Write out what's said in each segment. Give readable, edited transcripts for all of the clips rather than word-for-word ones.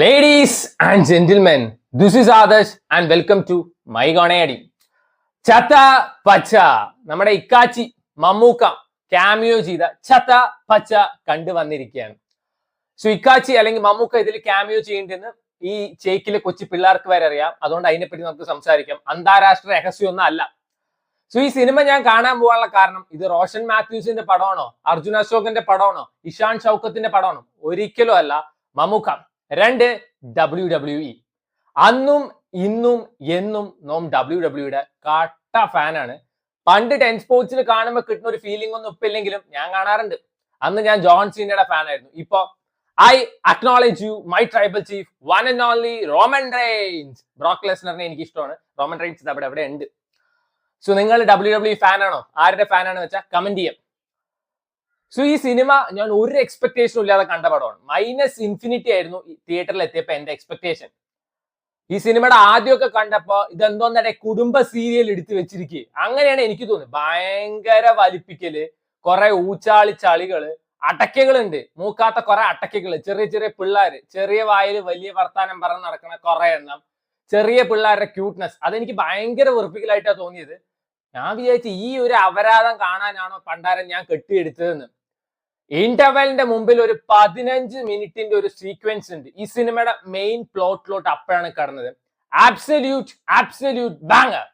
Ladies and gentlemen, this is Adarsh and welcome to My Gonayadi. ചത്ത പച്ച നമ്മുടെ ഇക്കാച്ചി Mammukka cameo ചെയ്ത ചത്ത പച്ച കണ്ടുവന്നിരിക്കുകയാണ്. സോ ഇക്കാച്ചി അല്ലെങ്കിൽ മമ്മൂക്ക ഇതിൽ ക്യാമിയോ ചെയ്യേണ്ടെന്ന് ഈ ചേക്കിലെ കൊച്ചു പിള്ളേർക്ക് വരെ അറിയാം. അതുകൊണ്ട് അതിനെപ്പറ്റി നമുക്ക് സംസാരിക്കാം. അന്താരാഷ്ട്ര രഹസ്യമൊന്നും അല്ല. സോ ഈ സിനിമ ഞാൻ കാണാൻ പോകാനുള്ള കാരണം ഇത് റോഷൻ മാത്യൂസിന്റെ പടമാണോ, അർജുൻ അശോകന്റെ പടമാണോ, ഇഷാൻ ഷൗക്കത്തിന്റെ പടമാണോ? ഒരിക്കലും അല്ല. മമ്മൂക്ക. രണ്ട്, WWE. അന്നും ഇന്നും എന്നും നോം WWE കട്ട ഫാനാണ്. പണ്ട് 10 സ്പോർട്സിൽ കാണുമ്പോൾ കിട്ടുന്ന ഒരു ഫീലിംഗ് ഒന്നും ഇപ്പൊ ഇല്ലെങ്കിലും ഞാൻ കാണാറുണ്ട്. അന്ന് ഞാൻ ജോൺ സീനയുടെ ഫാനായിരുന്നു. ഇപ്പൊ I acknowledge you my tribal chief one and only Roman Reigns. Brock ലെസ്നറിനെ എനിക്ക് ഇഷ്ടമാണ്. റോമൻ റെയിൻസ് അവിടെ എവിടെ ഉണ്ട്. സോ നിങ്ങൾ WWE ഫാനാണോ? ആരുടെ ഫാനാണെന്ന് വെച്ചാൽ കമന്റ് ചെയ്യാം. സോ ഈ സിനിമ ഞാൻ ഒരു എക്സ്പെക്ടേഷനും ഇല്ലാതെ കണ്ട പടമാണ്. -ഇൻഫിനിറ്റി ആയിരുന്നു തിയേറ്ററിൽ എത്തിയപ്പോ എന്റെ എക്സ്പെക്ടേഷൻ. ഈ സിനിമയുടെ ആദ്യമൊക്കെ കണ്ടപ്പോ ഇതെന്തോന്നെ കുടുംബ സീരിയൽ എടുത്തു വെച്ചിരിക്കുക, അങ്ങനെയാണ് എനിക്ക് തോന്നുന്നത്. ഭയങ്കര വലിപ്പിക്കല്, കുറെ ഊച്ചാളി ചളികള്, അടക്കകളുണ്ട്, മൂക്കാത്ത കുറെ അടക്കകള്, ചെറിയ ചെറിയ പിള്ളേര്, ചെറിയ വായിൽ വലിയ വർത്താനം പറഞ്ഞ് നടക്കുന്ന കുറെ എണ്ണം, ചെറിയ പിള്ളേരുടെ ക്യൂട്ട്നെസ്, അതെനിക്ക് ഭയങ്കര വെറുപ്പിക്കലായിട്ടാണ് തോന്നിയത്. ഞാൻ വിചാരിച്ചു ഈ ഒരു അപരാധം കാണാനാണോ പണ്ടാരം ഞാൻ കെട്ടിയെടുത്തതെന്ന്. ഇന്റർവെലിന്റെ മുമ്പിൽ ഒരു 15 മിനിറ്റിന്റെ ഒരു സീക്വൻസ് ഉണ്ട്. ഈ സിനിമയുടെ മെയിൻ പ്ലോട്ടിലോട്ട് അപ്പോഴാണ് കടന്നത്. ആബ്സല്യൂട്ട് ബാങ്ങർ.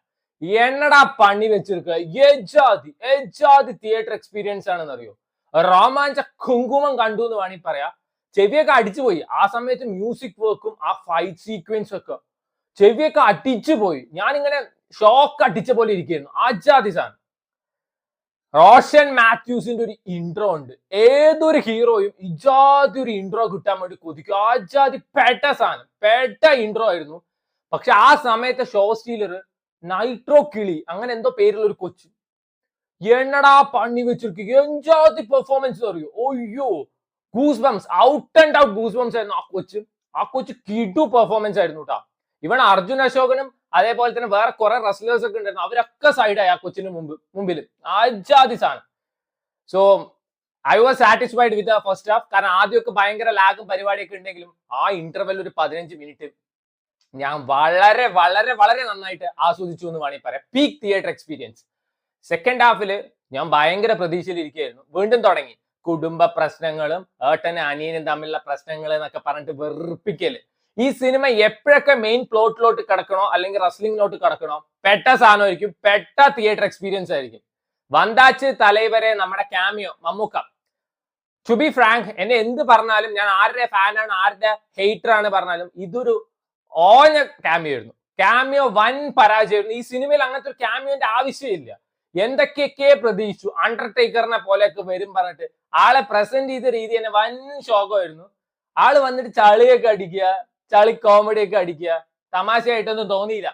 എന്നടാ പണി വെച്ചിരിക്കുക. എജാതി തിയേറ്റർ എക്സ്പീരിയൻസ് ആണെന്ന് അറിയോ. രോമാഞ്ച കുങ്കുമം കണ്ടു എന്ന് വേണമെങ്കിൽ പറയാം. ചെവിയൊക്കെ അടിച്ചുപോയി. ആ സമയത്ത് മ്യൂസിക് വർക്കും ആ ഫൈറ്റ് സീക്വൻസ് ഒക്കെ ചെവിയൊക്കെ അടിച്ചു പോയി. ഞാനിങ്ങനെ ഷോക്ക് അടിച്ച പോലെ ഇരിക്കുന്നു. ആജാതി സാധനം. റോഷൻ മാത്യൂസിന്റെ ഒരു ഇൻട്രോ ഉണ്ട്. ഏതൊരു ഹീറോയും ഇജാതി ഒരു ഇൻട്രോ കിട്ടാൻ വേണ്ടി കൊതിക്കും. ആജാതി പെട്ട സാധനം, പെട്ട ഇൻട്രോ ആയിരുന്നു. പക്ഷെ ആ സമയത്തെ ഷോ സ്റ്റീലർ നൈട്രോ കിളി അങ്ങനെ എന്തോ പേരുള്ള ഒരു കൊച്ചു എന്നടാ പണി വെച്ചിരിക്കുക. എഞ്ചാതി പെർഫോമൻസ് അറിയോ. ഒയ്യോ, goose bumps, out and out goose bumps ആയിരുന്നു ആ കൊച്ചു കിടു പെർഫോമൻസ് ആയിരുന്നു കേട്ടോ. ഇവിടെ അർജുൻ അശോകനും അതേപോലെ തന്നെ വേറെ കുറെ റെസ്ലേഴ്സ് ഒക്കെ ഉണ്ടായിരുന്നു. അവരൊക്കെ സൈഡായി ആ കൊച്ചിന് മുമ്പിൽ. ആജാതി സാധനം. So I was satisfied with the first half. കാരണം ആദ്യമൊക്കെ ഭയങ്കര ലാഗും പരിപാടിയൊക്കെ ഉണ്ടെങ്കിലും ആ ഇന്റർവെൽ ഒരു 15 മിനിറ്റ് ഞാൻ വളരെ വളരെ വളരെ നന്നായിട്ട് ആസ്വദിച്ചു എന്ന് വേണമെങ്കിൽ പറയാം. Peak theatre experience. സെക്കൻഡ് ഹാഫിൽ ഞാൻ ഭയങ്കര പ്രതീക്ഷയിൽ ഇരിക്കുകയായിരുന്നു. വീണ്ടും തുടങ്ങി കുടുംബ പ്രശ്നങ്ങളും ഏട്ടനും അനിയനും തമ്മിലുള്ള പ്രശ്നങ്ങൾ എന്നൊക്കെ പറഞ്ഞിട്ട് വെറുപ്പിക്കല്. ഈ സിനിമ എപ്പോഴൊക്കെ മെയിൻ പ്ലോട്ടിലോട്ട് കിടക്കണോ അല്ലെങ്കിൽ റസ്ലിംഗിലോട്ട് കിടക്കണോ പെട്ട സാധനമായിരിക്കും, പെട്ട തിയേറ്റർ എക്സ്പീരിയൻസ് ആയിരിക്കും. വന്താച്ച് തലൈവരെ നമ്മുടെ cameo Mammukka. To be frank, എന്നെ എന്ത് പറഞ്ഞാലും, ഞാൻ ആരുടെ ഫാനാണ് ആരുടെ ഹെയ്റ്റർ ആണ് പറഞ്ഞാലും ഇതൊരു ഓഞ്ഞ ക്യാമിയോ ആയിരുന്നു. ക്യാമിയോ വൻ പരാജയമായിരുന്നു. ഈ സിനിമയിൽ അങ്ങനത്തെ ഒരു ക്യാമിയോന്റെ ആവശ്യമില്ല. എന്തൊക്കെയൊക്കെ പ്രതീക്ഷിച്ചു. അണ്ടർടേക്കറിനെ പോലെയൊക്കെ വരും പറഞ്ഞിട്ട് ആളെ പ്രസന്റ് ചെയ്ത രീതി തന്നെ വൻ ശോകമായിരുന്നു. ആള് വന്നിട്ട് ചളിയൊക്കെ അടിക്കുക, ചളി കോമഡി ഒക്കെ അടിക്കുക, തമാശയായിട്ടൊന്നും തോന്നിയില്ല.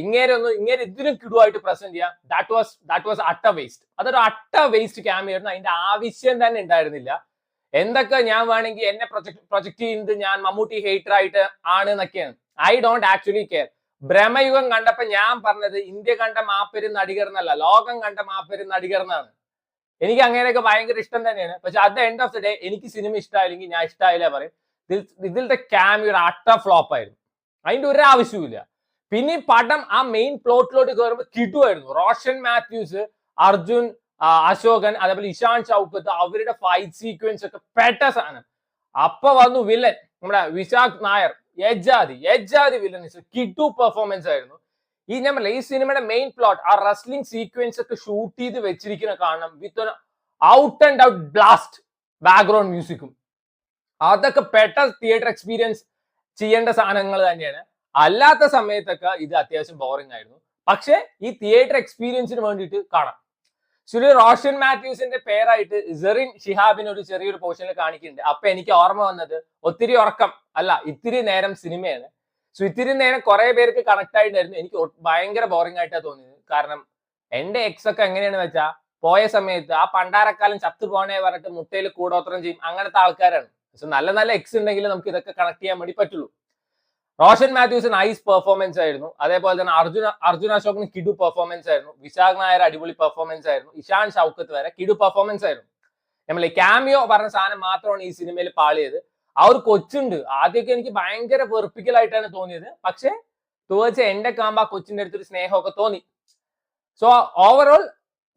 ഇങ്ങനെ ഇതിനും കിടുവായിട്ട് പ്രസന്റ് ചെയ്യാം. ദാറ്റ് വാസ് അട്ട വേസ്റ്റ്. അതൊരു അട്ട വേസ്റ്റ് ക്യാമിയായിരുന്നു. അതിന്റെ ആവശ്യം തന്നെ ഉണ്ടായിരുന്നില്ല. എന്തൊക്കെ ഞാൻ വേണമെങ്കിൽ എന്നെ പ്രൊജക്ട് ചെയ്യുന്നത് ഞാൻ മമ്മൂട്ടി ഹേറ്റർ ആയിട്ട് ആണ് എന്നൊക്കെയാണ്. I don't actually care. Bramayugam കണ്ടപ്പോ ഞാൻ പറഞ്ഞത് ഇന്ത്യ കണ്ട മാപ്പരും നടികർ എന്നല്ല, ലോകം കണ്ട മാപ്പരും നടികർ എന്നാണ്. എനിക്ക് അങ്ങനെയൊക്കെ ഭയങ്കര ഇഷ്ടം തന്നെയാണ്. പക്ഷെ at the end of the day എനിക്ക് സിനിമ ഇഷ്ടമായില്ലെങ്കിൽ ഞാൻ ഇഷ്ടമായില്ല പറയും. ഇതിലത്തെ ക്യാമിയോ ഒരു അട്ട ഫ്ലോപ്പ് ആയിരുന്നു. അതിന്റെ ഒരു ആവശ്യമില്ല. പിന്നെ പടം ആ മെയിൻ പ്ലോട്ടിലോട്ട് കയറുമ്പോൾ കിടുവായിരുന്നു. റോഷൻ മാത്യൂസ്, അർജുൻ അശോകൻ, അതേപോലെ ഇഷാൻ ഷൗക്കത്ത്, അവരുടെ ഫൈറ്റ് സീക്വൻസ് ഒക്കെ പെട്ട സാധനം. അപ്പൊ വന്നു വില്ലൻ നമ്മുടെ വിശാഖ് നായർ. എജാതി വില്ലൻസ്, കിടു പെർഫോമൻസ് ആയിരുന്നു. ഈ സിനിമയുടെ മെയിൻ പ്ലോട്ട് ആ റസ്ലിംഗ് സീക്വൻസ് ഒക്കെ ഷൂട്ട് ചെയ്ത് വെച്ചിരിക്കുന്ന കാണണം without and out blast background മ്യൂസിക്കും. അതൊക്കെ പെട്ട തിയേറ്റർ എക്സ്പീരിയൻസ് ചെയ്യേണ്ട സാധനങ്ങൾ തന്നെയാണ്. അല്ലാത്ത സമയത്തൊക്കെ ഇത് അത്യാവശ്യം ബോറിംഗ് ആയിരുന്നു. പക്ഷെ ഈ തിയേറ്റർ എക്സ്പീരിയൻസിന് വേണ്ടിയിട്ട് കാണാം. റോഷൻ മാത്യൂസിന്റെ പേരായിട്ട് സെറിൻ ഷിഹാബിന് ഒരു ചെറിയൊരു പോർഷനിൽ കാണിക്കുന്നുണ്ട്. അപ്പൊ എനിക്ക് ഓർമ്മ വന്നത് ഒത്തിരി ഉറക്കം അല്ല, ഇത്തിരി നേരം സിനിമയാണ്. സോ ഇത്തിരി നേരം കുറെ പേർക്ക് കണക്ട് ആയിട്ടായിരുന്നു. എനിക്ക് ഭയങ്കര ബോറിംഗ് ആയിട്ടാണ് തോന്നിയത്. കാരണം എന്റെ എക്സ് ഒക്കെ എങ്ങനെയാന്ന് വെച്ചാൽ പോയ സമയത്ത് ആ പണ്ടാരക്കാലം ചത്തു പോണേ പറഞ്ഞിട്ട് മുട്ടയിൽ കൂടോത്രം ചെയ്യും, അങ്ങനത്തെ ആൾക്കാരാണ്. സോ നല്ല നല്ല എക്സ് ഉണ്ടെങ്കിൽ നമുക്ക് ഇതൊക്കെ കണക്ട് ചെയ്യാൻ വേണ്ടി പറ്റുള്ളൂ. റോഷൻ മാത്യൂസ് നൈസ് പെർഫോമൻസ് ആയിരുന്നു. അതേപോലെ തന്നെ അർജുൻ അശോകിന് കിടു പെർഫോമൻസ് ആയിരുന്നു. വിശാഖ് നായർ അടിപൊളി പെർഫോമൻസ് ആയിരുന്നു. ഇഷാൻ ഷൗക്കത്ത് വരെ കിടു പെർഫോമൻസ് ആയിരുന്നു. നമ്മൾ ക്യാമിയോ പറഞ്ഞ സാധനം മാത്രമാണ് ഈ സിനിമയിൽ പാളിയത്. ആ ഒരു കൊച്ചുണ്ട് ആദ്യമൊക്കെ എനിക്ക് ഭയങ്കര വെറുപ്പിക്കലായിട്ടാണ് തോന്നിയത്. പക്ഷെ ടുവേർഡ്സ് എന്റെ ആകുമ്പോ ആ കൊച്ചിന്റെ അടുത്തൊരു സ്നേഹമൊക്കെ തോന്നി. സോ ഓവറോൾ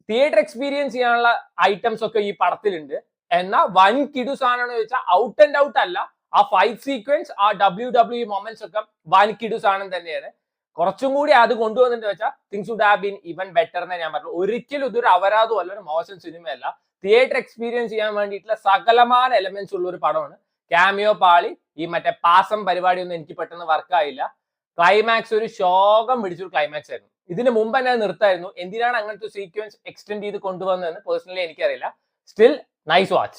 തിയേറ്റർ എക്സ്പീരിയൻസ് ചെയ്യാനുള്ള ഐറ്റംസ് ഒക്കെ ഈ പടത്തിലുണ്ട്. എന്നാൽ വൻ കിടു സാധനം ചോദിച്ചാൽ ഔട്ട് ആൻഡ് ഔട്ട് അല്ല. ആ ഫൈറ്റ് സീക്വൻസ്, ആ WWE മൊമെന്റ്സ് ഒക്കെ വൻ കിടു സാധനം തന്നെയാണ്. കുറച്ചും കൂടി അത് കൊണ്ടുവന്നിട്ട് വെച്ചാൽ things would have been even better എന്ന് ഞാൻ പറഞ്ഞു. ഒരിക്കലും ഇതൊരു അപരാധം അല്ല, ഒരു മോശം സിനിമയല്ല. തിയേറ്റർ എക്സ്പീരിയൻസ് ചെയ്യാൻ വേണ്ടിയിട്ടുള്ള സകലമായ എലമെന്റ്സ് ഉള്ള ഒരു പടമാണ്. ക്യാമിയോ പാളി, ഈ മറ്റേ പാസം പരിപാടി ഒന്നും എനിക്ക് പെട്ടെന്ന് വർക്കായില്ല. ക്ലൈമാക്സ് ഒരു ശോകം പിടിച്ചൊരു ക്ലൈമാക്സ് ആയിരുന്നു. ഇതിന് മുമ്പ് ഞാൻ നിർത്തായിരുന്നു. എന്തിനാണ് അങ്ങനത്തെ സീക്വൻസ് എക്സ്റ്റെൻഡ് ചെയ്ത് കൊണ്ടുവന്നതെന്ന് പേഴ്സണലി എനിക്കറിയില്ല. Still nice watch.